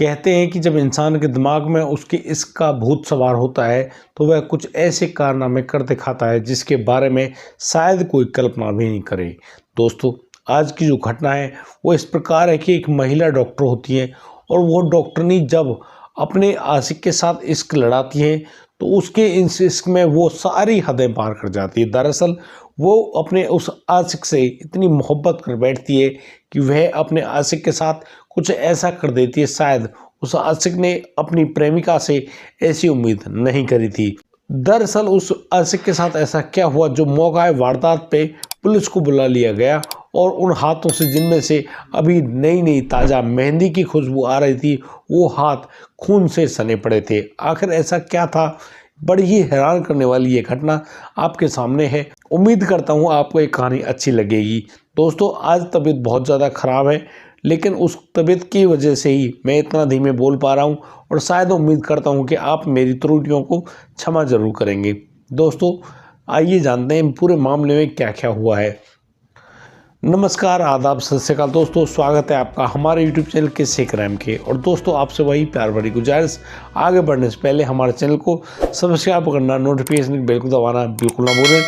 कहते हैं कि जब इंसान के दिमाग में उसके इश्क का भूत सवार होता है तो वह कुछ ऐसे कारनामे कर दिखाता है जिसके बारे में शायद कोई कल्पना भी नहीं करे। दोस्तों, आज की जो घटना है वो इस प्रकार है कि एक महिला डॉक्टर होती है और वो डॉक्टरनी जब अपने आशिक के साथ इश्क लड़ाती है तो उसके इस इश्क में वो सारी हदें पार कर जाती है। दरअसल वो अपने उस आशिक से इतनी मोहब्बत कर बैठती है कि वह अपने आशिक के साथ कुछ ऐसा कर देती है, शायद उस आशिक ने अपनी प्रेमिका से ऐसी उम्मीद नहीं करी थी। दरअसल उस आशिक के साथ ऐसा क्या हुआ, जो मौका वारदात पे पुलिस को बुला लिया गया और उन हाथों से जिनमें से अभी नई नई ताज़ा मेहंदी की खुशबू आ रही थी, वो हाथ खून से सने पड़े थे। आखिर ऐसा क्या था? बड़ी ही हैरान करने वाली ये घटना आपके सामने है। उम्मीद करता हूँ आपको ये कहानी अच्छी लगेगी। दोस्तों, आज तबीयत बहुत ज़्यादा ख़राब है, लेकिन उस तबीयत की वजह से ही मैं इतना धीमे बोल पा रहा हूँ और शायद उम्मीद करता हूँ कि आप मेरी त्रुटियों को क्षमा ज़रूर करेंगे। दोस्तों, आइए जानते हैं पूरे मामले में क्या क्या हुआ है। नमस्कार, आदाब, सत श्री अकाल दोस्तों, स्वागत है आपका हमारे YouTube चैनल किस्से क्राइम के। और दोस्तों, आपसे वही प्यार भरी गुजारिश, आगे बढ़ने से पहले हमारे चैनल को सब्सक्राइब करना, नोटिफिकेशन बेल को दबाना बिल्कुल ना भूलें।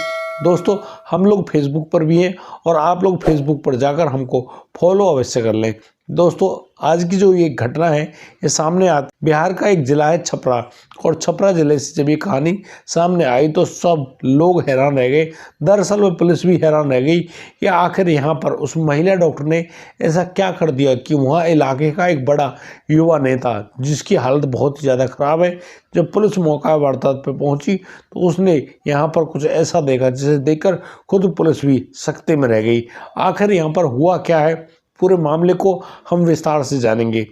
दोस्तों, हम लोग फेसबुक पर भी हैं और आप लोग फेसबुक पर जाकर हमको फॉलो अवश्य कर लें। दोस्तों, आज की जो ये घटना है ये सामने बिहार का एक ज़िला है छपरा, और छपरा ज़िले से जब ये कहानी सामने आई तो सब लोग हैरान रह गए। दरअसल वो पुलिस भी हैरान रह गई कि आखिर यहाँ पर उस महिला डॉक्टर ने ऐसा क्या कर दिया कि वहाँ इलाके का एक बड़ा युवा नेता, जिसकी हालत बहुत ही ज़्यादा ख़राब है, जब पुलिस मौका वारदात पर पहुंची तो उसने यहाँ पर कुछ ऐसा देखा जिसे देखकर खुद पुलिस भी सकते में रह गई। आखिर यहाँ पर हुआ क्या है, पूरे मामले को हम विस्तार से जानेंगे।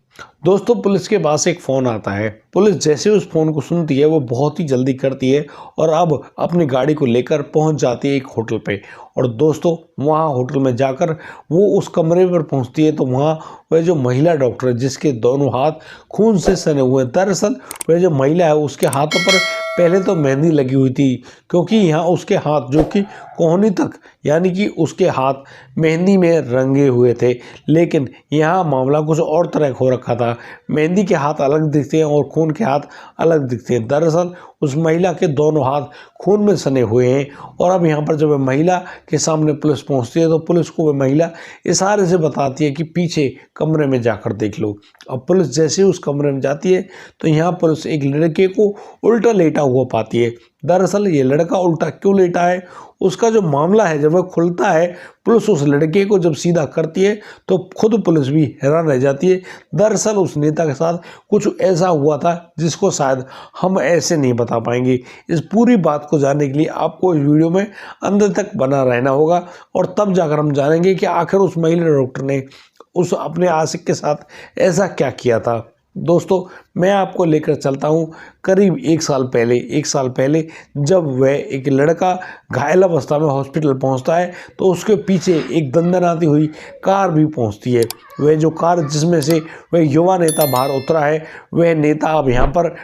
दोस्तों, पुलिस के पास एक फ़ोन आता है। पुलिस जैसे उस फ़ोन को सुनती है वो बहुत ही जल्दी करती है और अब अपनी गाड़ी को लेकर पहुंच जाती है एक होटल पे। और दोस्तों, वहां होटल में जाकर वो उस कमरे पर पहुंचती है तो वहां वह जो महिला डॉक्टर है जिसके दोनों हाथ खून से सने हुए हैं, दरअसल वह जो महिला है उसके हाथों पर पहले तो मेहंदी लगी हुई थी, क्योंकि यहाँ उसके हाथ जो कि कोहनी तक, यानी कि उसके हाथ मेहंदी में रंगे हुए थे। लेकिन यहाँ मामला कुछ और तरह हो रखा था। मेहंदी के हाथ अलग दिखते हैं और खून के हाथ अलग दिखते हैं। दरअसल उस महिला के दोनों हाथ खून में सने हुए हैं। और अब यहाँ पर जब वह महिला के सामने पुलिस पहुँचती है तो पुलिस को वह महिला इशारे से बताती है कि पीछे कमरे में जाकर देख लो। अब पुलिस जैसे ही उस कमरे में जाती है तो यहाँ पुलिस एक लड़के को उल्टा लेटा हुआ पाती है। दरअसल ये लड़का उल्टा क्यों लेटा है, उसका जो मामला है जब वह खुलता है, पुलिस उस लड़के को जब सीधा करती है तो खुद पुलिस भी हैरान रह जाती है। दरअसल उस नेता के साथ कुछ ऐसा हुआ था जिसको शायद हम ऐसे नहीं बता पाएंगे। इस पूरी बात को जानने के लिए आपको इस वीडियो में अंत तक बना रहना होगा और तब जाकर हम जानेंगे कि आखिर उस महिला डॉक्टर ने उस अपने आशिक के साथ ऐसा क्या किया था। दोस्तों, मैं आपको लेकर चलता हूँ करीब एक साल पहले जब वह एक लड़का घायल अवस्था में हॉस्पिटल पहुँचता है तो उसके पीछे एक दंदनाती हुई कार भी पहुँचती है। वह जो कार जिसमें से वह युवा नेता बाहर उतरा है, वह नेता अब यहाँ पर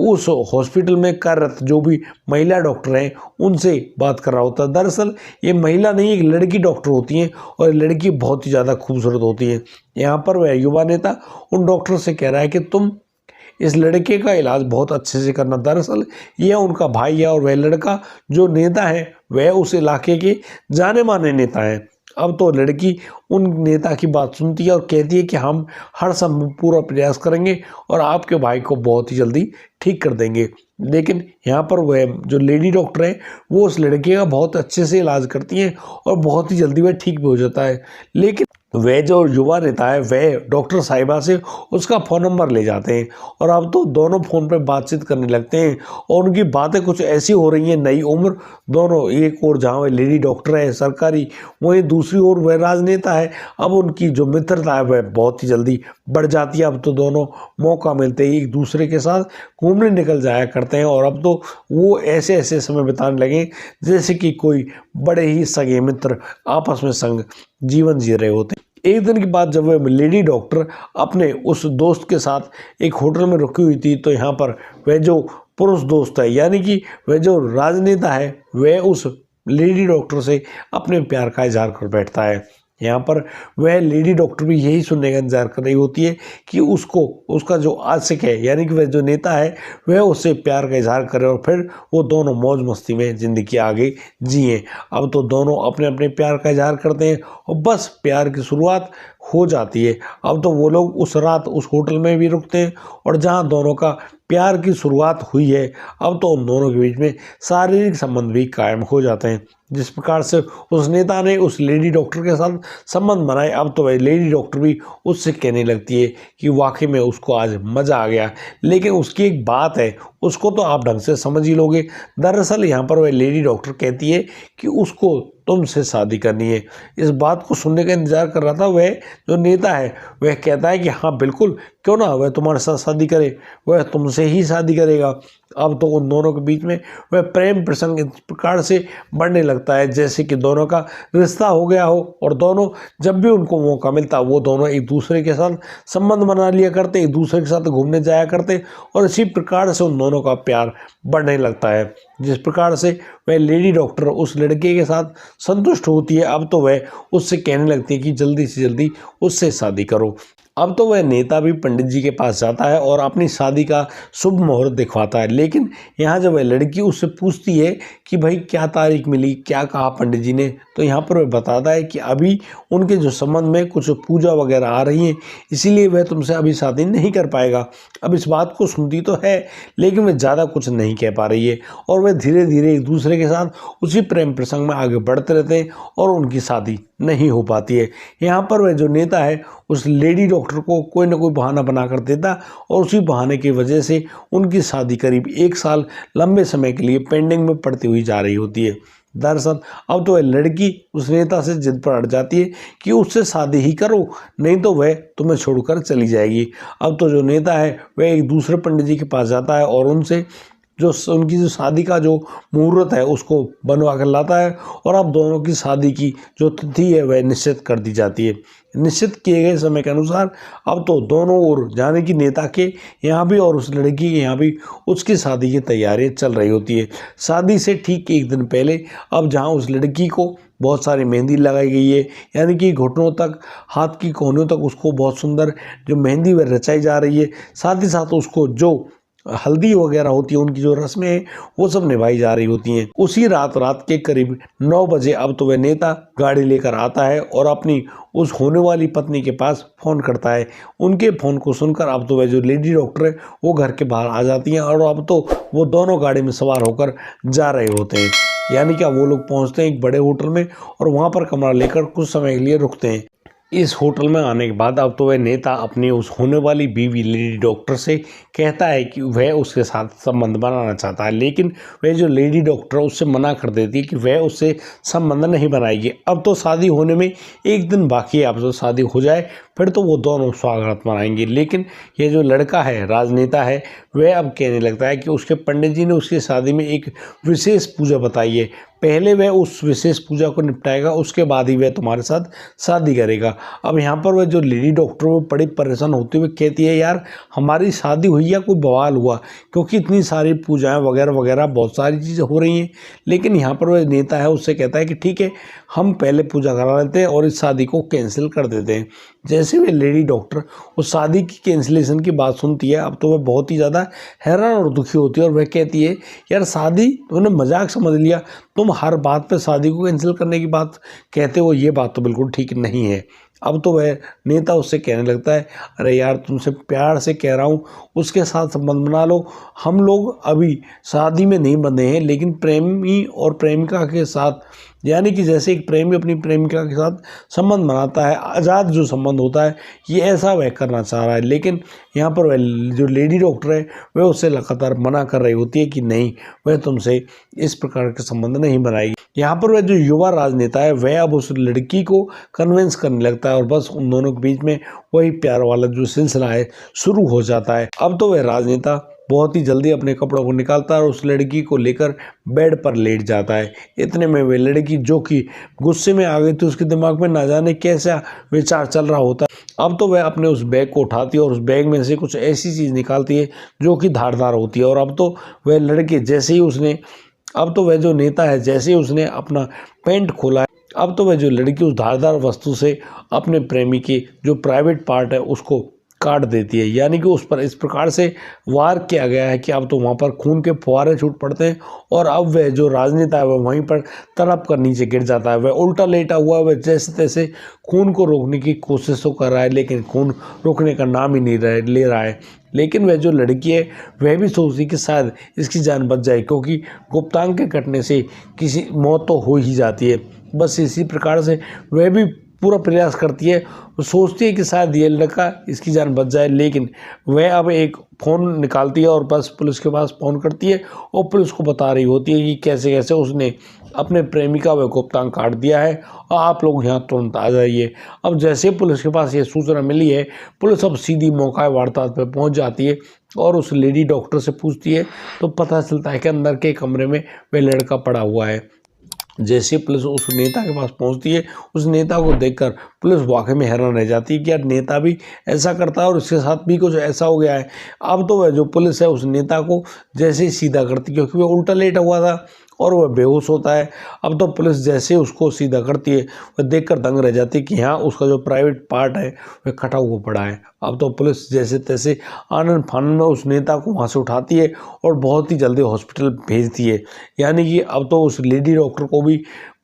उस हॉस्पिटल में कार्यरत जो भी महिला डॉक्टर हैं उनसे बात कर रहा होता है। दरअसल ये महिला नहीं, एक लड़की डॉक्टर होती हैं और लड़की बहुत ही ज़्यादा खूबसूरत होती है। यहाँ पर वह युवा नेता उन डॉक्टर से कह रहा है कि तुम इस लड़के का इलाज बहुत अच्छे से करना। दरअसल यह उनका भाई है और वह लड़का जो नेता है वह उस इलाके के जाने माने नेता हैं। अब तो लड़की उन नेता की बात सुनती है और कहती है कि हम हर संभव पूरा प्रयास करेंगे और आपके भाई को बहुत ही जल्दी ठीक कर देंगे। लेकिन यहाँ पर वह जो लेडी डॉक्टर है वो उस लड़के का बहुत अच्छे से इलाज करती हैं और बहुत ही जल्दी वह ठीक भी हो जाता है। लेकिन वह जो युवा नेता है वह डॉक्टर साहिबा से उसका फ़ोन नंबर ले जाते हैं और अब तो दोनों फ़ोन पर बातचीत करने लगते हैं और उनकी बातें कुछ ऐसी हो रही हैं, नई उम्र दोनों, एक और जहाँ वह लेडी डॉक्टर है सरकारी, वहीं दूसरी ओर वह राजनेता है। अब उनकी जो मित्रता है वह बहुत ही जल्दी बढ़ जाती है। अब तो दोनों मौका मिलते ही एक दूसरे के साथ घूमने निकल जाया करते हैं और अब तो वो ऐसे ऐसे समय बिताने लगे जैसे कि कोई बड़े ही सगे मित्र आपस में संग जीवन जी रहे होते। एक दिन की बात, जब वह लेडी डॉक्टर अपने उस दोस्त के साथ एक होटल में रुकी हुई थी तो यहाँ पर वह जो पुरुष दोस्त है, यानी कि वह जो राजनेता है, वह उस लेडी डॉक्टर से अपने प्यार का इजहार कर बैठता है। यहाँ पर वह लेडी डॉक्टर भी यही सुनने का इंतजार कर रही होती है कि उसका जो आशिक है यानी कि वह जो नेता है वह उससे प्यार का इजहार करे और फिर वो दोनों मौज मस्ती में ज़िंदगी आगे जिए। अब तो दोनों अपने अपने प्यार का इजहार करते हैं और बस प्यार की शुरुआत हो जाती है। अब तो वो लोग उस रात उस होटल में भी रुकते हैं और जहाँ दोनों का प्यार की शुरुआत हुई है अब तो उन दोनों के बीच में शारीरिक संबंध भी कायम हो जाते हैं। जिस प्रकार से उस नेता ने उस लेडी डॉक्टर के साथ संबंध बनाए अब तो वह लेडी डॉक्टर भी उससे कहने लगती है कि वाकई में उसको आज मज़ा आ गया। लेकिन उसकी एक बात है, उसको तो आप ढंग से समझ ही लोगे। दरअसल यहाँ पर वह लेडी डॉक्टर कहती है कि उसको तुमसे शादी करनी है। इस बात को सुनने का इंतजार कर रहा था वह जो नेता है, वह कहता है कि हाँ बिल्कुल, क्यों ना वह तुम्हारे साथ शादी करे, वह तुमसे ही शादी करेगा। अब तो उन दोनों के बीच में वह प्रेम प्रसंग इस प्रकार से बढ़ने लगता है जैसे कि दोनों का रिश्ता हो गया हो और दोनों जब भी उनको मौका मिलता वो दोनों एक दूसरे के साथ संबंध बना लिया करते, एक दूसरे के साथ घूमने जाया करते और इसी प्रकार से उन दोनों का प्यार बढ़ने लगता है। जिस प्रकार से वह लेडी डॉक्टर उस लड़के के साथ संतुष्ट होती है अब तो वह उससे कहने लगती है कि जल्दी से जल्दी उससे शादी करो। अब तो वह नेता भी पंडित जी के पास जाता है और अपनी शादी का शुभ मुहूर्त दिखवाता है। लेकिन यहाँ जब वह लड़की उससे पूछती है कि भाई क्या तारीख मिली, क्या कहा पंडित जी ने, तो यहाँ पर वह बताता है कि अभी उनके जो संबंध में कुछ पूजा वगैरह आ रही हैं, इसीलिए वह तुमसे अभी शादी नहीं कर पाएगा। अब इस बात को सुनती तो है लेकिन वह ज़्यादा कुछ नहीं कह पा रही है और वह धीरे धीरे एक दूसरे के साथ उसी प्रेम प्रसंग में आगे बढ़ते रहते हैं और उनकी शादी नहीं हो पाती है। यहाँ पर वह जो नेता है उस लेडी डॉक्टर को कोई ना कोई बहाना बना कर देता और उसी बहाने की वजह से उनकी शादी करीब 1 साल लंबे समय के लिए पेंडिंग में पड़ती हुई जा रही होती है। दरअसल अब तो वह लड़की उस नेता से जिद पर अड़ जाती है कि उससे शादी ही करो, नहीं तो वह तुम्हें छोड़कर चली जाएगी। अब तो जो नेता है वह एक दूसरे पंडित जी के पास जाता है और उनसे उनकी जो शादी का जो मुहूर्त है उसको बनवा कर लाता है और अब दोनों की शादी की जो तिथि है वह निश्चित कर दी जाती है। निश्चित किए गए समय के अनुसार अब तो दोनों ओर जाने की नेता के यहाँ भी और उस लड़की के यहाँ भी उसकी शादी की तैयारियाँ चल रही होती है। शादी से ठीक 1 दिन पहले अब जहाँ उस लड़की को बहुत सारी मेहंदी लगाई गई है यानी कि घुटनों तक, हाथ की कोहनियों तक उसको बहुत सुंदर जो मेहंदी वह रचाई जा रही है, साथ ही साथ उसको जो हल्दी वगैरह होती है उनकी जो रस्में हैं वो सब निभाई जा रही होती हैं। उसी रात के करीब 9 बजे अब तो वह नेता गाड़ी लेकर आता है और अपनी उस होने वाली पत्नी के पास फ़ोन करता है। उनके फ़ोन को सुनकर अब तो वह जो लेडी डॉक्टर है वो घर के बाहर आ जाती हैं और अब तो वो दोनों गाड़ी में सवार होकर जा रहे होते हैं। यानी कि वो लोग पहुँचते हैं एक बड़े होटल में और वहाँ पर कमरा लेकर कुछ समय के लिए रुकते हैं। इस होटल में आने के बाद अब तो वह नेता अपनी उस होने वाली बीवी लेडी डॉक्टर से कहता है कि वह उसके साथ संबंध बनाना चाहता है, लेकिन वह जो लेडी डॉक्टर उससे मना कर देती है कि वह उससे संबंध नहीं बनाएगी। अब तो शादी होने में 1 दिन बाकी है, अब तो शादी हो जाए फिर तो वो दोनों स्वागत मनाएंगे। लेकिन ये जो लड़का है, राजनेता है, वह अब कहने लगता है कि उसके पंडित जी ने उसकी शादी में एक विशेष पूजा बताई है, पहले वह उस विशेष पूजा को निपटाएगा, उसके बाद ही वह तुम्हारे साथ शादी करेगा। अब यहाँ पर वह जो लेडी डॉक्टर वो बड़ी परेशान होती हुई कहती है, यार हमारी शादी हुई या कोई बवाल हुआ, क्योंकि इतनी सारी पूजाएं वगैरह वगैरह बहुत सारी चीज़ें हो रही हैं। लेकिन यहाँ पर वह नेता है उससे कहता है कि ठीक है, हम पहले पूजा करा लेते हैं और इस शादी को कैंसिल कर देते हैं। जैसे वे लेडी डॉक्टर उस शादी की कैंसिलेशन की बात सुनती है अब तो वह बहुत ही ज़्यादा हैरान और दुखी होती है और वह कहती है, यार शादी तुमने मजाक समझ लिया, तुम हर बात पे शादी को कैंसिल करने की बात कहते हो, ये बात तो बिल्कुल ठीक नहीं है। अब तो वह नेता उससे कहने लगता है, अरे यार तुमसे प्यार से कह रहा हूँ, उसके साथ संबंध बना लो। हम लोग अभी शादी में नहीं बंधे हैं, लेकिन प्रेमी और प्रेमिका के साथ, यानी कि जैसे एक प्रेमी अपनी प्रेमिका के साथ संबंध बनाता है, आज़ाद जो संबंध होता है, ये ऐसा वह करना चाह रहा है। लेकिन यहाँ पर वह जो लेडी डॉक्टर है वह उससे लगातार मना कर रही होती है कि नहीं, वह तुमसे इस प्रकार के संबंध नहीं बनाएगी। यहाँ पर वह जो युवा राजनेता है वह अब उस लड़की को कन्विंस करने लगता है और बस उन दोनों के बीच में वही प्यार वाला जो सिलसिला है शुरू हो जाता है। अब तो वह राजनेता बहुत ही जल्दी अपने कपड़ों को निकालता है और उस लड़की को लेकर बेड पर लेट जाता है। इतने में वे लड़की जो कि गुस्से में आ गई थी, उसके दिमाग में ना जाने कैसा विचार चल रहा होता है। अब तो वह अपने उस बैग को उठाती है और उस बैग में से कुछ ऐसी चीज़ निकालती है जो कि धारदार होती है। और अब तो वह लड़के जैसे ही उसने अब तो वह जो नेता है जैसे ही उसने अपना पैंट खोला, अब तो वह जो लड़की उस धारदार वस्तु से अपने प्रेमी के जो प्राइवेट पार्ट है उसको काट देती है, यानी कि उस पर इस प्रकार से वार किया गया है कि अब तो वहाँ पर खून के फुहारे छूट पड़ते हैं और अब वह जो राजनेता है वह वहीं पर तड़प कर नीचे गिर जाता है। वह उल्टा लेटा हुआ है, वह जैसे तैसे खून को रोकने की कोशिश तो कर रहा है, लेकिन खून रोकने का नाम ही नहीं ले रहा है। लेकिन वह जो लड़की है वह भी सोचती कि शायद इसकी जान बच जाए, क्योंकि गुप्तांग के कटने से किसी मौत तो हो ही जाती है। बस इसी प्रकार से वह भी पूरा प्रयास करती है, वो सोचती है कि शायद ये लड़का इसकी जान बच जाए। लेकिन वह अब एक फ़ोन निकालती है और बस पुलिस के पास फ़ोन करती है और पुलिस को बता रही होती है कि कैसे कैसे उसने अपने प्रेमिका व गुप्तांग काट दिया है और आप लोग यहाँ तुरंत आ जाइए। अब जैसे पुलिस के पास ये सूचना मिली है, पुलिस अब सीधी मौका वारदात पर पहुँच जाती है और उस लेडी डॉक्टर से पूछती है तो पता चलता है कि अंदर के कमरे में वह लड़का पड़ा हुआ है। जैसे पुलिस उस नेता के पास पहुंचती है, उस नेता को देखकर पुलिस वाकई में हैरान रह जाती है कि यार नेता भी ऐसा करता है और उसके साथ भी कुछ ऐसा हो गया है। अब तो वह जो पुलिस है उस नेता को जैसे ही सीधा करती है, क्योंकि वह उल्टा लेटा हुआ था और वह बेहोश होता है। अब तो पुलिस जैसे उसको सीधा करती है, वह देखकर दंग रह जाती है कि यहाँ उसका जो प्राइवेट पार्ट है वह कटा हुआ पड़ा है। अब तो पुलिस जैसे तैसे आनन फानन में उस नेता को वहाँ से उठाती है और बहुत ही जल्दी हॉस्पिटल भेजती है। यानी कि अब तो उस लेडी डॉक्टर को भी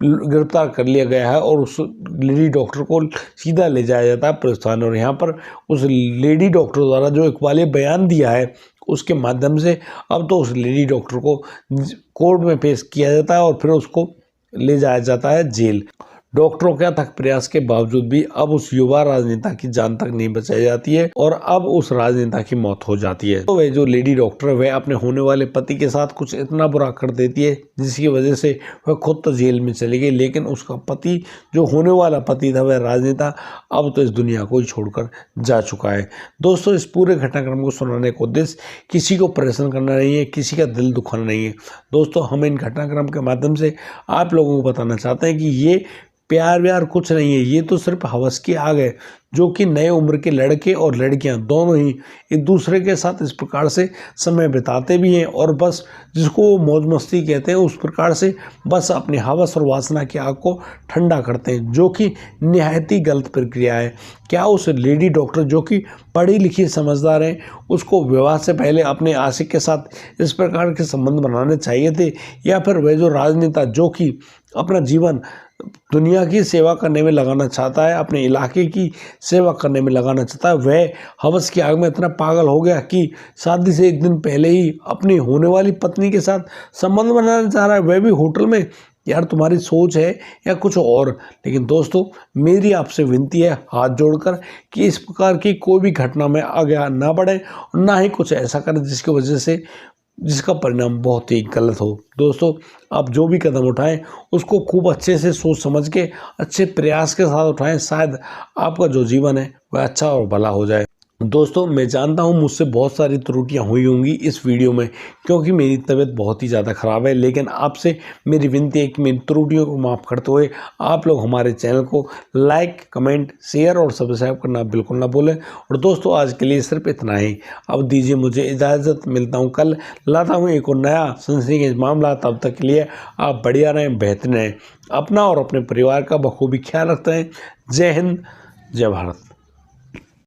गिरफ्तार कर लिया गया है और उस लेडी डॉक्टर को सीधा ले जाया जाता है पुलिस थाने। और यहाँ पर उस लेडी डॉक्टर द्वारा जो इकबाली बयान दिया है उसके माध्यम से अब तो उस लेडी डॉक्टर को कोर्ट में पेश किया जाता है और फिर उसको ले जाया जाता है जेल। डॉक्टरों के अथक प्रयास के बावजूद भी अब उस युवा राजनेता की जान तक नहीं बचाई जाती है और अब उस राजनेता की मौत हो जाती है। तो वह जो लेडी डॉक्टर है वह अपने होने वाले पति के साथ कुछ इतना बुरा कर देती है जिसकी वजह से वह खुद तो जेल में चली गई, लेकिन उसका पति जो होने वाला पति था वह राजनेता अब तो इस दुनिया को ही छोड़कर जा चुका है। दोस्तों, इस पूरे घटनाक्रम को सुनाने का उद्देश्य किसी को परेशान करना नहीं है, किसी का दिल दुखाना नहीं है। दोस्तों, हम इन घटनाक्रम के माध्यम से आप लोगों को बताना चाहते हैं कि ये प्यार व्यार कुछ नहीं है, ये तो सिर्फ हवस की आग है जो कि नए उम्र के लड़के और लड़कियां दोनों ही एक दूसरे के साथ इस प्रकार से समय बिताते भी हैं और बस जिसको वो मौज मस्ती कहते हैं उस प्रकार से बस अपने हवस और वासना की आग को ठंडा करते हैं, जो कि निहायत ही गलत प्रक्रिया है। क्या उस लेडी डॉक्टर जो कि पढ़ी लिखी समझदार हैं उसको विवाह से पहले अपने आशिक के साथ इस प्रकार के संबंध बनाने चाहिए थे, या फिर वह जो राजनेता जो कि अपना जीवन दुनिया की सेवा करने में लगाना चाहता है, अपने इलाके की सेवा करने में लगाना चाहता है, वह हवस की आग में इतना पागल हो गया कि शादी से एक दिन पहले ही अपनी होने वाली पत्नी के साथ संबंध बनाना चाह रहा है, वह भी होटल में। यार, तुम्हारी सोच है या कुछ और। लेकिन दोस्तों, मेरी आपसे विनती है हाथ जोड़कर कि इस प्रकार की कोई भी घटना में आगे ना बढ़े, ना ही कुछ ऐसा करें जिसकी वजह से जिसका परिणाम बहुत ही गलत हो। दोस्तों, आप जो भी कदम उठाएं उसको खूब अच्छे से सोच समझ के अच्छे प्रयास के साथ उठाएं, शायद आपका जो जीवन है वह अच्छा और भला हो जाए। दोस्तों, मैं जानता हूँ मुझसे बहुत सारी त्रुटियाँ हुई होंगी इस वीडियो में, क्योंकि मेरी तबीयत बहुत ही ज़्यादा ख़राब है, लेकिन आपसे मेरी विनती है कि मेरी त्रुटियों को माफ़ करते हुए आप लोग हमारे चैनल को लाइक, कमेंट, शेयर और सब्सक्राइब करना बिल्कुल ना भूलें। और दोस्तों, आज के लिए सिर्फ इतना ही। अब दीजिए मुझे इजाज़त, मिलता हूँ कल, लाता हूँ एक और नया सनसनीखेज मामला। तब तक के लिए आप बढ़िया रहें, बेहतरीन रहें, अपना और अपने परिवार का बखूबी ख्याल रखते रहें। जय हिंद, जय भारत।